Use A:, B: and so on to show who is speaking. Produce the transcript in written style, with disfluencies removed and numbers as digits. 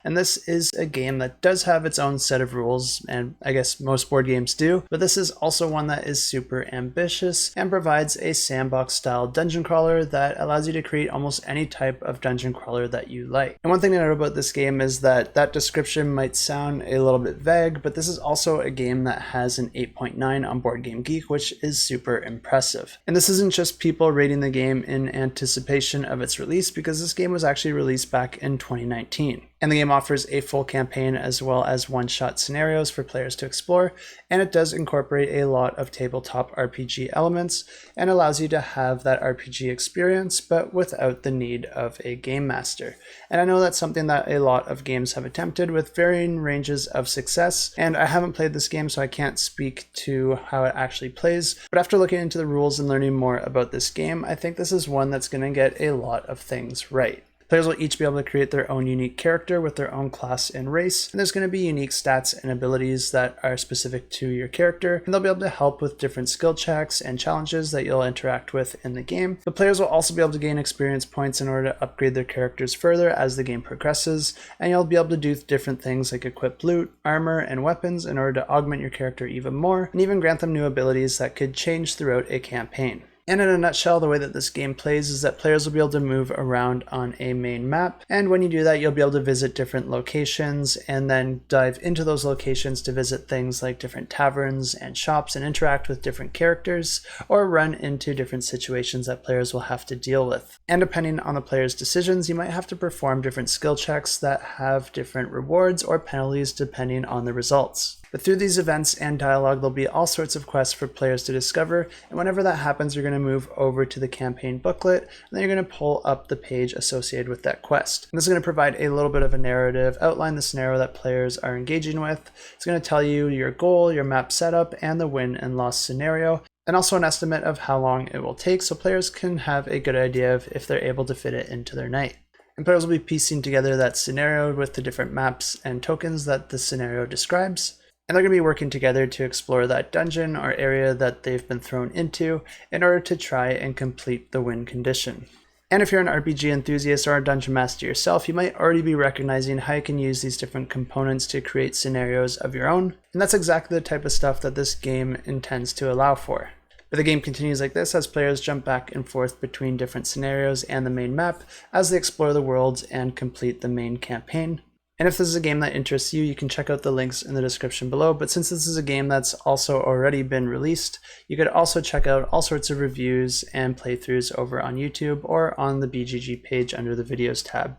A: And this is a game that does have its own set of rules, and I guess most board games do, but this is also one that is super ambitious and provides a sandbox style dungeon crawler that allows you to create almost any type of dungeon crawler that you like. And one thing to note about this game is that description might sound a little bit vague, but this is also a game that has an 8.9 on BoardGameGeek, which is super impressive. And this isn't just people rating the game in anticipation of its release, because this game was actually released back in 2019. And the game offers a full campaign as well as one-shot scenarios for players to explore, and it does incorporate a lot of tabletop RPG elements and allows you to have that RPG experience, but without the need of a game master. And I know that's something that a lot of games have attempted with varying ranges of success, and I haven't played this game so I can't speak to how it actually plays, but after looking into the rules and learning more about this game, I think this is one that's going to get a lot of things right. Players will each be able to create their own unique character with their own class and race, and there's going to be unique stats and abilities that are specific to your character, and they'll be able to help with different skill checks and challenges that you'll interact with in the game. The players will also be able to gain experience points in order to upgrade their characters further as the game progresses, and you'll be able to do different things like equip loot, armor, and weapons in order to augment your character even more, and even grant them new abilities that could change throughout a campaign. And in a nutshell, the way that this game plays is that players will be able to move around on a main map, and when you do that, you'll be able to visit different locations and then dive into those locations to visit things like different taverns and shops and interact with different characters, or run into different situations that players will have to deal with. And depending on the player's decisions, you might have to perform different skill checks that have different rewards or penalties depending on the results. But through these events and dialogue, there'll be all sorts of quests for players to discover, and whenever that happens, you're going to move over to the campaign booklet, and then you're going to pull up the page associated with that quest. And this is going to provide a little bit of a narrative, outline the scenario that players are engaging with. It's going to tell you your goal, your map setup, and the win and loss scenario, and also an estimate of how long it will take, so players can have a good idea of if they're able to fit it into their night. And players will be piecing together that scenario with the different maps and tokens that the scenario describes. And they're going to be working together to explore that dungeon or area that they've been thrown into in order to try and complete the win condition. And if you're an RPG enthusiast or a dungeon master yourself, you might already be recognizing how you can use these different components to create scenarios of your own. And that's exactly the type of stuff that this game intends to allow for. But the game continues like this as players jump back and forth between different scenarios and the main map as they explore the worlds and complete the main campaign. And if this is a game that interests you, you can check out the links in the description below. But since this is a game that's also already been released, you could also check out all sorts of reviews and playthroughs over on YouTube or on the BGG page under the videos tab.